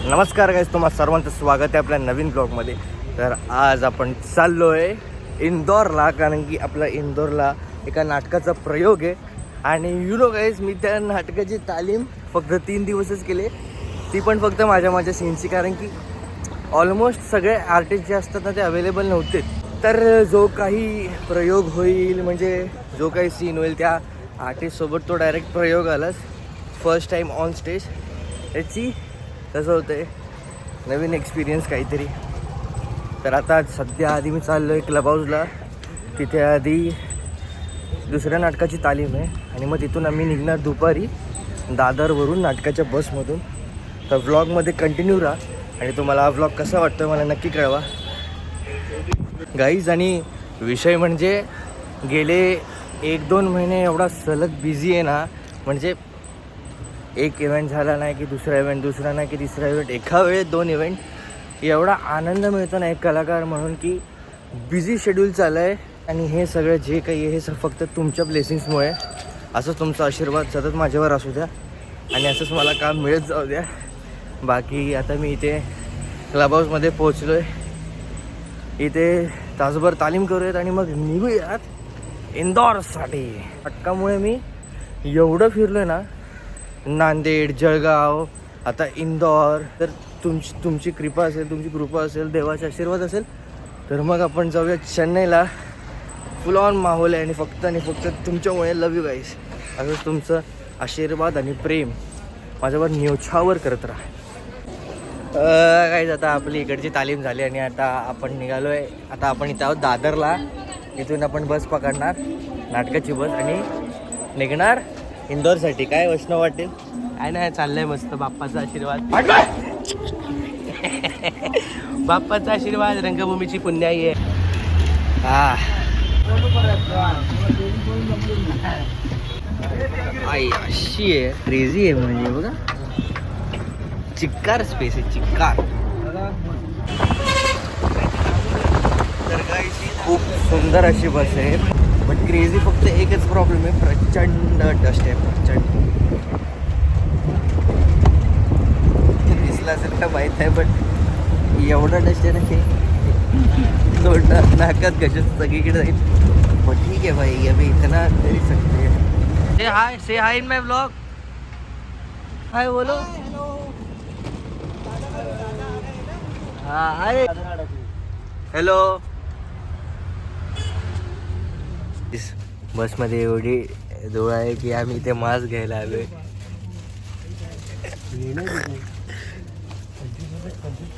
नमस्कार गाईस, तुम्हा सर्वांचं स्वागत आहे आपल्या नवीन ब्लॉगमध्ये. तर आज आपण चाललो आहे इंदोरला, कारण की आपल्या इंदोरला एका नाटकाचा प्रयोग आहे. आणि गाईस, मी त्या नाटकाची तालीम फक्त 3 दिवसच केले, ती पण फक्त माझ्या सीनची, कारण की ऑलमोस्ट सगळे आर्टिस्ट जे असतात ना ते अवेलेबल नव्हते. तर जो काही प्रयोग होईल, म्हणजे जो काही सीन होईल त्या आर्टिस्टसोबत, तो डायरेक्ट प्रयोग आलाच फर्स्ट टाईम ऑन स्टेज. याची कसं होतं आहे, नवीन एक्सपिरियन्स काहीतरी. तर आता सध्या आधी मी चाललो आहे क्लब हाऊसला, तिथे आधी दुसऱ्या नाटकाची तालीम आहे. आणि मग तिथून आम्ही निघणार दुपारी दादरवरून नाटकाच्या बसमधून. तर व्लॉगमध्ये कंटिन्यू राहा आणि तुम्हाला हा व्लॉग कसा वाटतो मला नक्की कळवा गाईज. आणि विषय म्हणजे गेले 1-2 महिने एवढा सलग बिझी आहे ना, म्हणजे एक इव्हेंट झाला नाही की दुसरा इव्हेंट, दुसरा नाही की तिसरा इव्हेंट, एका वेळेत 2 इव्हेंट. एवढा आनंद मिळतो ना एक कलाकार म्हणून, की बिझी शेड्यूल चालू आहे. आणि हे सगळं जे काही आहे हे फक्त तुमच्या ब्लेसिंग्समुळे. असंच तुमचा आशीर्वाद सतत माझ्यावर असू द्या आणि असंच मला काम मिळत जाऊ द्या. बाकी आता मी इथे क्लब हाऊसमध्ये पोहोचलो आहे. इथे तासभर तालीम करूयात आणि मग निघूयात इंदोरसाठी. नाटकामुळे मी एवढं फिरलो आहे ना, नांदेड, जळगाव, आता इंदोर. तर तुमची कृपा असेल, तुमची कृपा असेल, देवाचा आशीर्वाद असेल, तर मग आपण जाऊया चेन्नईला. फुल ऑन माहोल आहे आणि फक्त तुमच्यामुळे. लव यू गाईस. असंच तुमचं आशीर्वाद आणि प्रेम माझ्यावर न्योछावर करत राहा. गाईज, आता आपली इकडची तालीम झाली आणि आता आपण निघालो आहे. आता आपण इथं आहोत दादरला. इथून आपण बस पकडणार, नाटकाची बस, आणि निघणार इंदोरसाठी. काय वैष्णव वाटेल? काय नाही, चाललंय मस्त. बाप्पाचा आशीर्वाद, बाप्पाचा आशीर्वाद, रंगभूमीची पुण्याई आहे. आई अशी आहे, क्रेझी आहे म्हणजे बघा. चिक्कार स्पेस आहे, चिक्कार. तर काय खूप सुंदर अशी बस आहे, पण क्रेझी फक्त एकच प्रॉब्लेम आहे, प्रचंड डस्ट आहे, प्रचंड. दिसला असेल का माहीत आहे, पण एवढा डस्ट आहे ना की थोडं नाकात घशात सगळीकडे जाईल. पण ठीक आहे भाई, अभी इतना तरी सकते हैं. से हाय इन माय व्लॉग. हाय बोलो. हाय, हॅलो. बसमध्ये एवढी धूळ आहे की आम्ही इथे मास्क घ्यायला आलोय.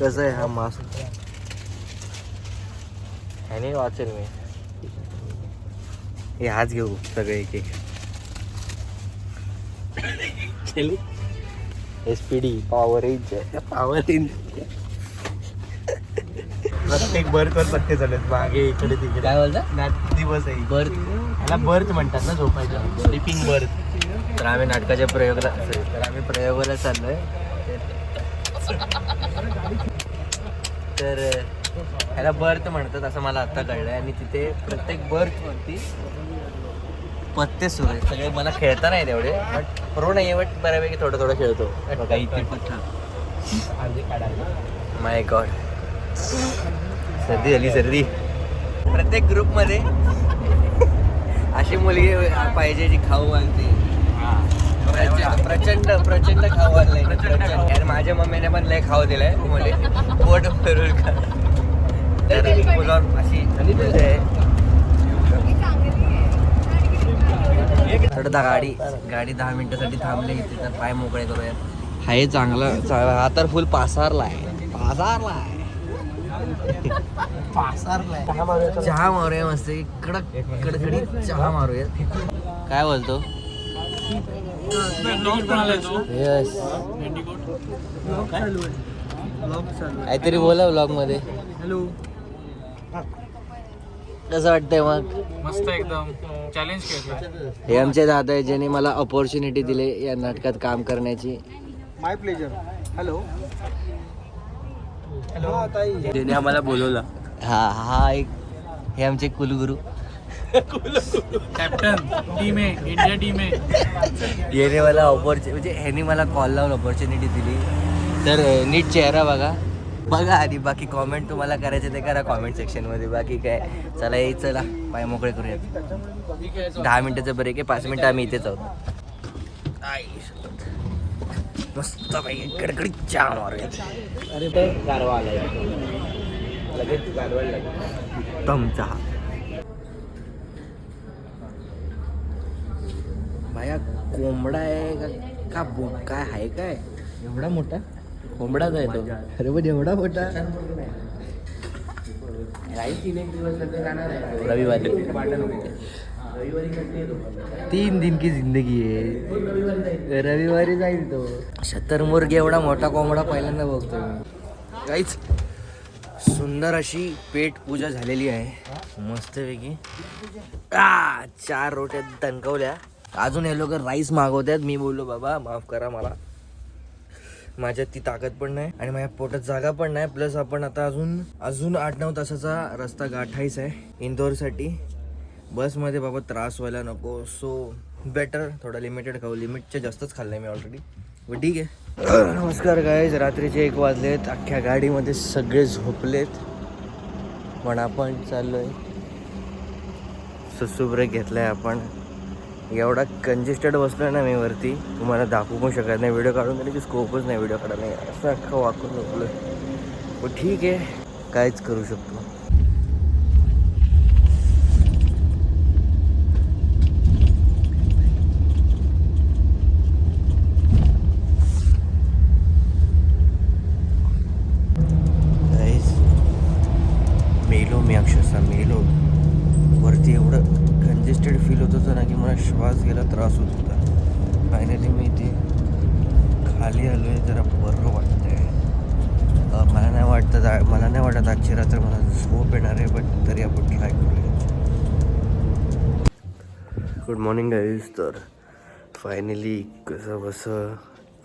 कसं आहे हा मास्क? ह्याने वाचेल मी. हे हाच घेऊ सगळे एक एक. SPD power range, power range. प्रत्येक बर्थवर पत्ते झालेत मागे, इकडे तिकडे. काय बोलता? दिवस आहे बर्थ, ह्याला बर्थ म्हणतात ना, झोपायचं, स्लीपिंग बर्थ. तर आम्ही नाटकाच्या प्रयोगाला चाललोय. तर ह्याला बर्थ म्हणतात असं मला आत्ता कळलंय. आणि तिथे प्रत्येक बर्थवरती पत्ते सुरू आहेत सगळे. मला खेळता नाही तेवढे, बट प्रो नाही आहे, बट बऱ्यापैकी थोडं खेळतो. बघा इथे माय गॉड, सर्दी. प्रत्येक ग्रुपमध्ये अशी मुलगी पाहिजे जी खाऊ आणते. प्रचंड खाऊ आणलंय, प्रचंड. आणि माझ्या मम्मीने पण लय खाऊ दिलाय मुले, पोट भरून खा. अशी गाडी 10 मिनिटासाठी थांबली इथे, तर पाय मोकळे करूया. हा हे चांगला. हा तर फुल पासारलाय. चहा मारूया मस्त, कडकडीत चहा मारूया. काय बोलतो? यस, काहीतरी बोला व्लॉग मध्ये. हॅलो, कसं वाटतंय मग? मस्त, एकदम चॅलेंज केलं. हे आमचे दादा आहे, ज्याने मला अपॉर्च्युनिटी दिले या नाटकात काम करण्याची. माय प्लेजर. हॅलो, त्याने आम्हाला बोलवलं. हा एक, हे आमचे कुलगुरू. कॅप्टन टीम आहे, इंडिया टीम आहे. याने मला म्हणजे ह्याने मला कॉल लावून अपॉर्च्युनिटी दिली. तर नीट चेहरा बघा बघा आधी. बाकी कॉमेंट तुम्हाला करायचे ते करा कॉमेंट सेक्शनमध्ये. बाकी काय चला चला पाय मोकळे करूयात. 10 मिनिटाचं ब्रेक आहे. 5 मिनिटं आम्ही इथेच आहोत. मस्त पाहिजे कडकडीत चहा मारूयात. अरे तर गारवा आलाय लगेच गारवायला लागेल. दम चहा भाया. कोंबडा आहे का काय आहे काय एवढा मोठा कोंबडाच आहे तो. अरे पण एवढा मोठा. रविवारी 3 दिन की जिंदगी आहे. रविवारी जाईल तो. शतरमुर्ग एवढा मोठा कोंबडा पहिल्यांदा बघतोय मी. काहीच सुंदर अशी पेट पूजा झालेली आहे मस्तपैकी. 4 रोट्या तणकवल्या. अजून हे लोक राईस मागवतात. मी बोललो बाबा माफ करा मला, माझ्यात ती ताकद पण नाही आणि माझ्या पोटात जागा पण नाही. प्लस आपण आता अजून 8-9 तासाचा रस्ता गाठायचा आहे इंदोरसाठी. बसमध्ये बाबा त्रास व्हायला नको. सो बेटर थोडा लिमिटेड खाऊ. लिमिटच्या जास्तच खाल्लं मी ऑलरेडी. पण ठीक आहे. नमस्कार गाईज. रात्रीचे 1 वाजलेत. अख्ख्या गाडीमध्ये सगळे झोपलेत पण आपण चाललोय. सुसू ब्रेक घेतलाय आपण. एवढा कंजेस्टेड बसलोय ना मी वरती, तुम्हाला दाखवू पण शकत नाही. व्हिडिओ काढून तरी की स्कोपच नाही व्हिडिओ काढायला. नाही असं अख्खं वाकून झोपलोय. पण ठीक आहे काहीच करू शकतो. मेलो मी अक्षरशः मेलो. वरती एवढं कंजेस्टेड फील होत होतं ना की मला श्वास घ्यायला त्रास होत होता. फायनली मी ते खाली आलो आहे. जरा बरं वाटतंय. मला नाही वाटत आजची रात्र मला झोप येणार आहे. बट तरी आपण ट्राय करूया. Good morning guys. तर फायनली कसं बसं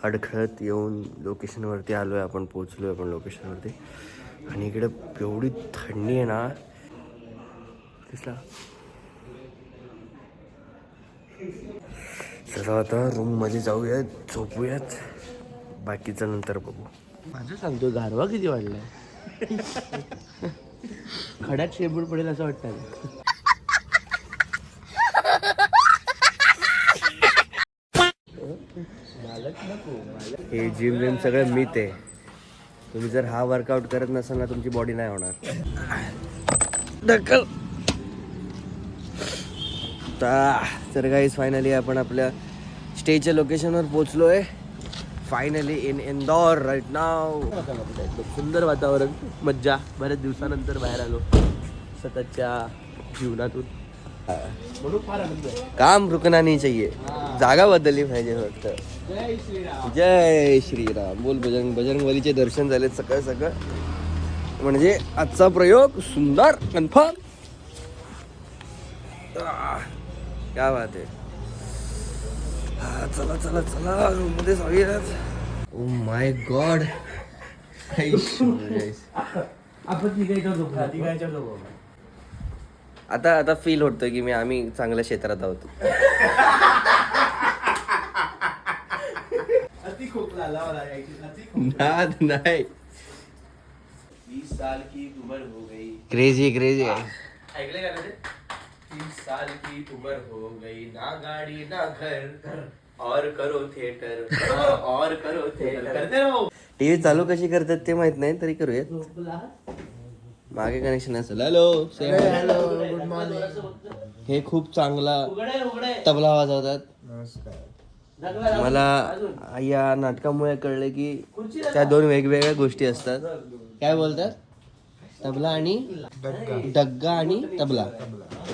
अडखळत येऊन लोकेशनवरती आलो आहे. आपण पोचलो आहे आपण लोकेशनवरती. आणि इकडे एवढी थंडी आहे ना. दिसला. चला आता रूममध्ये जाऊयात झोपूयात. बाकीचं नंतर बघू. माझं सांगतो गारवा किती वाढलाय. खड्यात शेपूट पडेल असं वाटतं. हे जिम विम सगळं मीच आहे. तुम्ही जर हा वर्कआउट करत नसाल ना तुमची बॉडी नाही होणार. ढकल. तर गाईज फायनली आपण आपल्या स्टेच्या लोकेशनवर पोचलो आहे. फायनली इन इंदौर राईट नाव. सुंदर वातावरण, मज्जा. बऱ्याच दिवसानंतर बाहेर आलो सततच्या जीवनातून. काम रुकना नाही चाहिए. जागा बदलली पाहिजे फक्त. जय श्रीराम बोल. बजरंगबलीचे दर्शन झाले सकाळ सकाळ. म्हणजे आजचा प्रयोग सुंदर कन्फर्म. क्या बात आहे. चला चला चला रूममध्ये जाऊयात. Oh my God. आता फील होतं की आम्ही चांगल्या क्षेत्रात आहोत. नाही 20 साल की उम्र हो गई. क्रेजी ऐकले का रे? 30 साल की उम्र हो गई. ना गाड़ी ना घर और करो थिएटर और करो थिएटर. करते रहो. टीव्ही चालू कशी करतात ते माहित नाही तरी करूयात. मागे कनेक्शन असेल. Hello hello good morning. हे खूप चांगला तबला वाजवतात. मला या नाटकामुळे कळलं की त्या 2 वेगवेगळ्या गोष्टी असतात. काय बोलतात? तबला आणि डग्गा आणि तबला.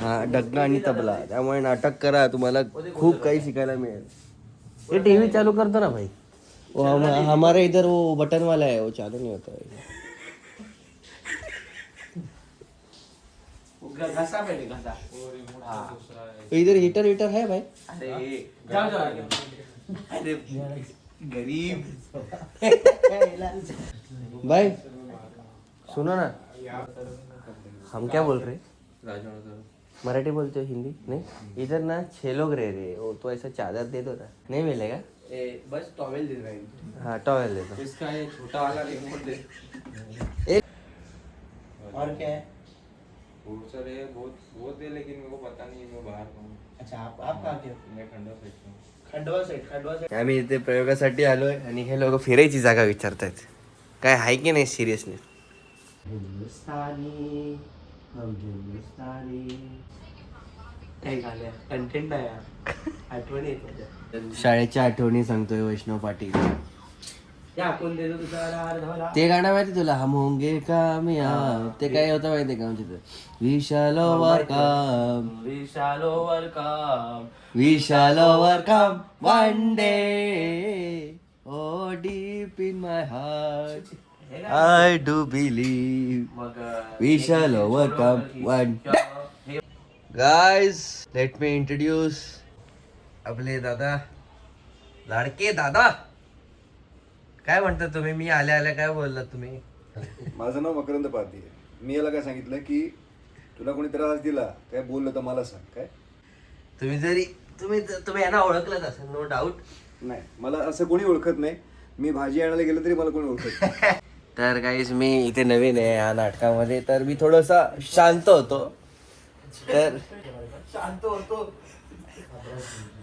हा डग्गा आणि तबला. त्यामुळे नाटक करा तुम्हाला खूप काही शिकायला मिळेल. ये टीवी चालू करतो ना भाई. वो हमारे इधर वो बटन वाला है वो चालू नहीं होता है. घसा पहले घसा. इधर हीटर है भाई. अरे जाओ. अरे गरीब. भाई सुनो ना. हम क्या बोल रहे? मराठी बोलते हो हिंदी नहीं? इधर ना 6 लोग रह रहे. वो तो ऐसा चादर दे दो ना. नहीं मिलेगा. बस टॉवेल दे रहा है हाँ टॉवेल देतो. इसका ये छोटा वाला रिमोट दे. और क्या है? बहुत सारे हैं, बहुत है, लेकिन मेरे को पता नहीं, मैं बाहर हूँ. अच्छा आप कहाँ के हो? मैं खंडवा साइड से हूँ. खंडवा साइड. आम्ही इथे प्रयोगासाठी आलोय आणि हे लोक फिरायची जागा विचारतायत. काय आहे की नाही सिरियसली. हिंदुस्तानी हम हिंदुस्तानी. काय झालं कंटेंट आहे यार. आठवणी येत. शाळेच्या आठवणी सांगतोय वैष्णव पाटील. ते आपण देतो तुझा अर्धा. ते गाणं माहिती तुला, हम होंगे कामयाब. ते काय होतं माहिती का आमच्या इथं, we shall overcome, we shall overcome. We shall overcome one day. Oh deep in my heart I do believe मग we shall overcome one. Guys let me introduce आपले दादा, लाडके दादा. काय म्हणता तुम्ही? मी आल्या आल्या काय बोललात तुम्ही? माझं नाव मकरंद पारधी आहे. मी याला काय सांगितलं की तुला कोणी त्रास दिला काय बोललं तर मला सांग. काय तुम्ही यांना ओळखलंच असेल नो डाऊट. नाही, मला असं कोणी ओळखत नाही. मी भाजी आणायला गेलं तरी मला कोणी ओळखत नाही. तर गाईस मी इथे नवीन आहे या नाटकामध्ये, तर मी थोडासा शांत होतो. तर शांत होतो.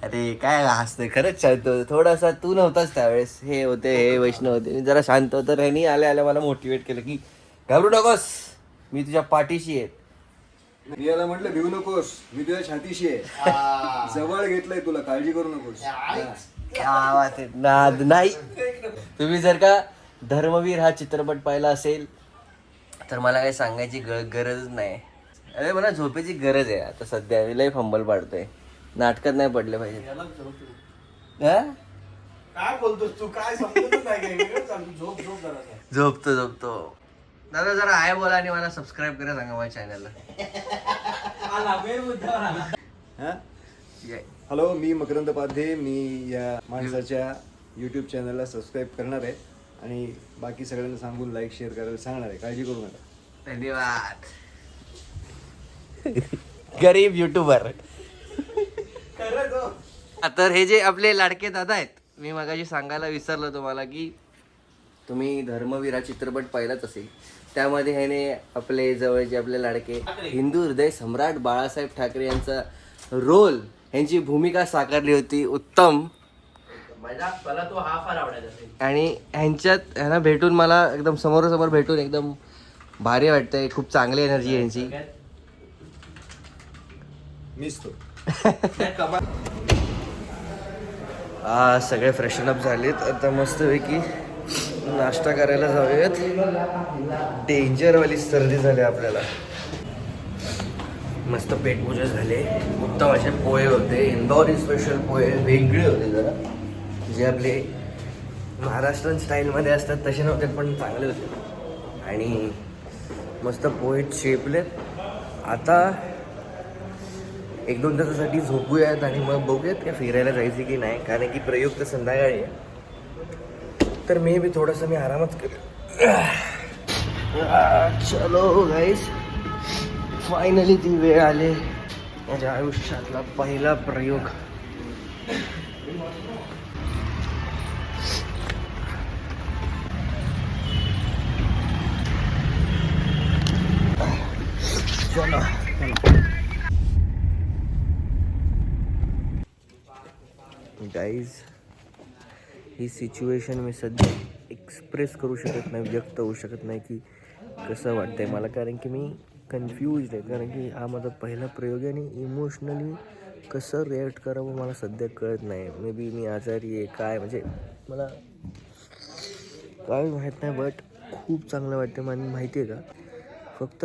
अरे काय हसतोय, खरंच शांत होतो थोडासा. तू नव्हताच त्यावेळेस, हे होते हे वैष्णव होते. मी जरा शांत होतो. तर ह्यांनी आल्या आल्या मला मोटिवेट केलं की घाबरू नकोस, मी तुझ्या पाठीशी आहे. मी याला म्हटलं भिवू नकोस, मी तुझ्या छातीशी आहे. जवळ घेतलंय तुला, काळजी करू नकोस. क्या बात आहे. नाद नाही. तुम्ही जर का धर्मवीर हा चित्रपट पाहिला असेल तर मला काही सांगायची गरजच नाही. अरे मला झोपेची गरज आहे आता सध्या. मी लय फंबल पाडतोय. नाटकात नाही पडले पाहिजे. हा? काय बोलतोस तू? काय समजतच नाही काय. झोप जरा. झोपतो. दादा जरा आहे बोला आणि मला सबस्क्राईब करा सांगा माझ्या चॅनलला. हा? हॅलो, मी मकरंद पाध्ये. मी या माणसाच्या यूट्यूब चॅनलला सबस्क्राईब करणार आहे आणि बाकी सगळ्यांना सांगून लाईक शेअर करायला सांगणार आहे. काळजी करू नका. धन्यवाद. गरीब युट्यूबर. तर हे जे आपले लाडके दादा आहेत, मी मगाशी सांगायला विसरलो तुम्हाला की तुम्ही धर्मवीर हा चित्रपट पाहिलाच असेल. त्यामध्ये ह्याने आपले जवळचे आपले लाडके हिंदू हृदय सम्राट बाळासाहेब ठाकरे यांचा रोल, यांची भूमिका साकारली होती उत्तम. मला तो हा फार आवडायचा. आणि ह्यांना भेटून मला एकदम समोरासमोर भेटून एकदम भारी वाटतंय. खूप चांगली एनर्जी आहे यांची. मीच तो. सगळे फ्रेशन अप झालेत. आता मस्तपैकी नाश्ता करायला जाऊयात. डेंजरवाली सर्दी झाली आपल्याला. मस्त पेटपूजा झाले. उत्तम असे पोहे होते. इंदौरी स्पेशल पोहे वेगळे होते जरा, जे आपले महाराष्ट्रीयन स्टाईलमध्ये असतात तसे नव्हते, पण चांगले होते. आणि मस्त पोहे शेपलेत. आता 1-2 तासासाठी झोपूयात आणि मग बघूयात का फिरायला जायचं की नाही, कारण की प्रयोग तर संध्याकाळी आहे. तर मी थोडंसं आरामच करेन. चलो गाईस, फायनली ती वेळ आली. माझ्या आयुष्यातला पहिला प्रयोग. चला गाईज, ही सिच्युएशन मी सध्या एक्सप्रेस करू शकत नाही, व्यक्त होऊ शकत नाही की कसं वाटतंय मला, कारण की मी कन्फ्यूज्ड आहे. कारण की हा माझा पहिला प्रयोग आहे आणि इमोशनली कसं रिॲक्ट करावं मला सध्या कळत नाही. मे बी मी आजारी आहे काय, म्हणजे मला काय माहीत नाही. बट खूप चांगलं वाटतं. मला माहिती आहे का, फक्त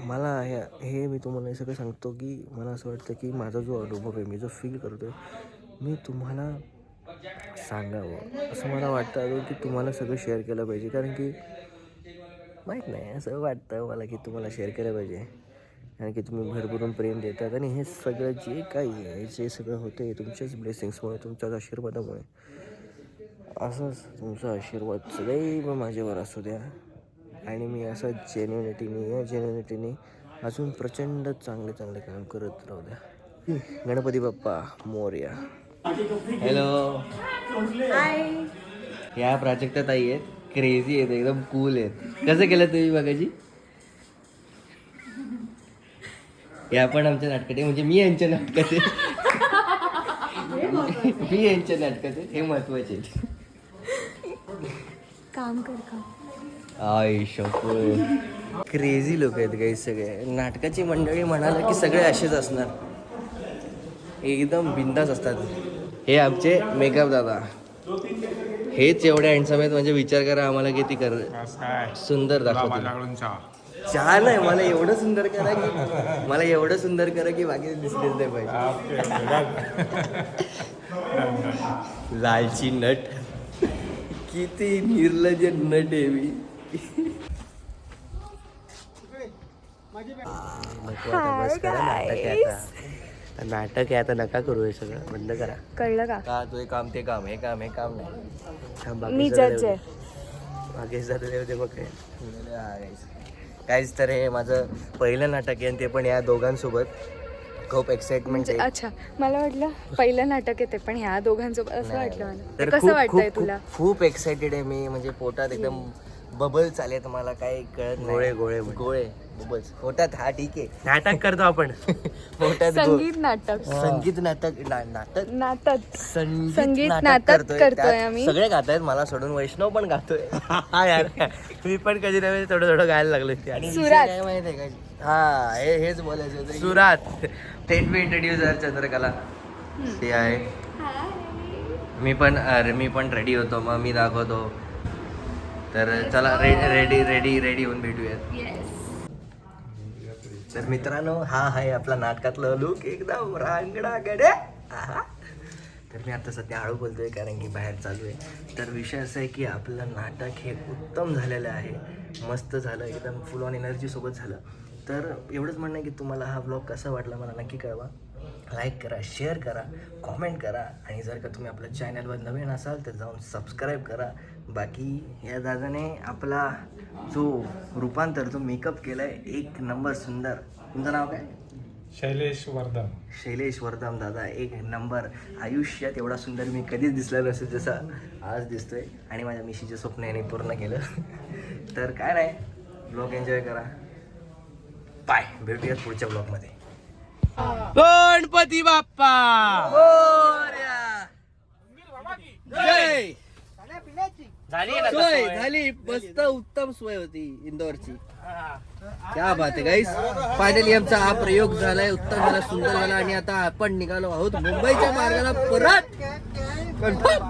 मला हे मी तुम्हाला हे सगळं सांगतो की मला असं वाटतं की माझा जो अनुभव आहे, मी जो फील करतो आहे, मी तुम्हाला सांगावं असं मला वाटतं अजून, की तुम्हाला सगळं शेअर केलं पाहिजे. कारण की माहीत नाही, असं वाटतं मला की तुम्हाला शेअर केलं पाहिजे, कारण की तुम्ही भरभरून प्रेम देतात. आणि हे सगळं जे काही आहे, जे सगळं होतं आहे तुमच्याच ब्लेसिंग्समुळे, तुमच्याच आशीर्वादामुळे. असंच तुमचा आशीर्वाद सदैव माझ्यावर असू द्या. आणि मी असं जेन्युनिटीने अजून प्रचंड चांगले काम करत राहू द्या. गणपती बाप्पा मोरया. हॅलो. या प्राजक्ता ताई आहेत, क्रेझी आहेत, एकदम कूल आहेत. कसं केलं तुम्ही बघायची? या पण आमच्या नाटकात आहे, म्हणजे मी यांच्या नाटकात आहे. मी यांच्या नाटकात आहे, हे महत्वाचे. काम कर का आय शपथ, क्रेझी लोक आहेत काही सगळे. नाटकाची मंडळी म्हणाल की सगळे असेच असणार, एकदम बिंदास असतात. हे आमचे मेकअप दादा, हेच एवढ्या हँडसम आहेत म्हणजे विचार करा आम्हाला किती सुंदर दाखवतील. चहा नाही, मला एवढं सुंदर करा की बाकी दिसलेच नाही पाहिजे. लालची नट, किती निर्लज नट आहे मी. नाटक आहे आता, नका करू हे सगळं, बंद करा. कळलं का? का तो हे काम ते काम, हे काम नाही. मी जज आहे. बाकी ते बघ काहीच. तर हे माझं पहिलं नाटक आहे आणि ते पण या दोघांसोबत. खूप एक्साइटमेंट म्हणजे आहे. अच्छा, मला वाटलं पहिलं नाटक येते पण ह्या दोघांसोबत असं वाटलं मला. तर कसं वाटतंय तुला? खूप एक्साइटेड आहे मी. म्हणजे पोटात एकदम बबल चालेत, मला काही कळत नाही. गोळे बबल्स पोटात. हा ठीक आहे, नाटक करतो आपण. पोटात संगीत नाटक संगीत नाटक नाटक संगीत नाटक करतोय त्यात आम्ही. सगळे गातायत, मला सोडून वैष्णव पण गातोय. हा यार, मी पण कधी नव्हे थोडं गायला लागलो. आणि विषय सुरात. काय माहिती आहे का? हा हेच बोलायचं होतं. सुरात. टेन बी इंट्रोड्यूसर चंद्रकला, ते आहे. मी पण रेडी होतो, मग मी दाखवतो. तर चला रेडी होऊन भेटूयात. तर मित्रांनो, हा आहे आपला नाटकातलं लुक, एकदम रांगडा गड्या. तर मी आता सध्या हळू बोलतोय कारण की बाहेर चालू आहे. तर विषय असा आहे की आपलं नाटक हे उत्तम झालेलं आहे, मस्त झालं, एकदम फुल ऑन एनर्जी सोबत झालं. तर एवढंच म्हणणं आहे की तुम्हाला हा ब्लॉग कसा वाटला मला नक्की कळवा. लाईक करा, शेअर करा, कॉमेंट करा. आणि जर का तुम्ही आपल्या चॅनलवर नवीन असाल तर जाऊन सबस्क्राईब करा. बाकी या दादाने आपला जो रूपांतर, जो मेकअप केला आहे, एक नंबर सुंदर. तुमचं नाव काय? शैलेश वर्धम दादा, एक नंबर. आयुष्यात एवढा सुंदर मी कधीच दिसलेलो नसेल जसं आज दिसतोय. आणि माझ्या मिशीचे स्वप्न याने पूर्ण केलं. तर काय नाही, ब्लॉग एन्जॉय करा. बाय, भेटूयात पुढच्या ब्लॉगमध्ये. गणपती बाप्पा जय. सोय झाली, मस्त उत्तम सोय होती इंदोरची. क्या बात आहे गाईस. फायनली आमचा हा प्रयोग झालाय, उत्तम झाला, सुंदर झाला. आणि आता आपण निघालो आहोत मुंबईच्या मार्गाला परत. कन्फर्म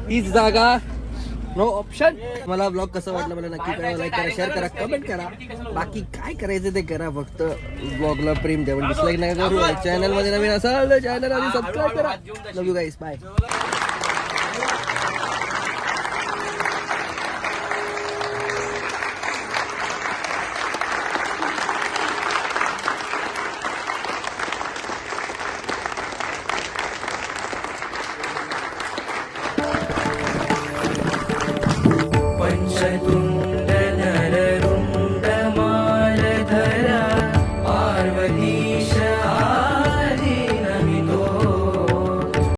हीच जागा, नो ऑप्शन. मला ब्लॉग कसा वाटला मला नक्की कळवा. लाईक करा, शेअर करा, कमेंट करा. बाकी काय करायचं ते करा, फक्त ब्लॉगला प्रेम द्या. पण डिसलाईक नाही करू. चॅनल मध्ये नवीन असाल तर चॅनल आधी सबस्क्राईब करा. Love you guys, bye. पंच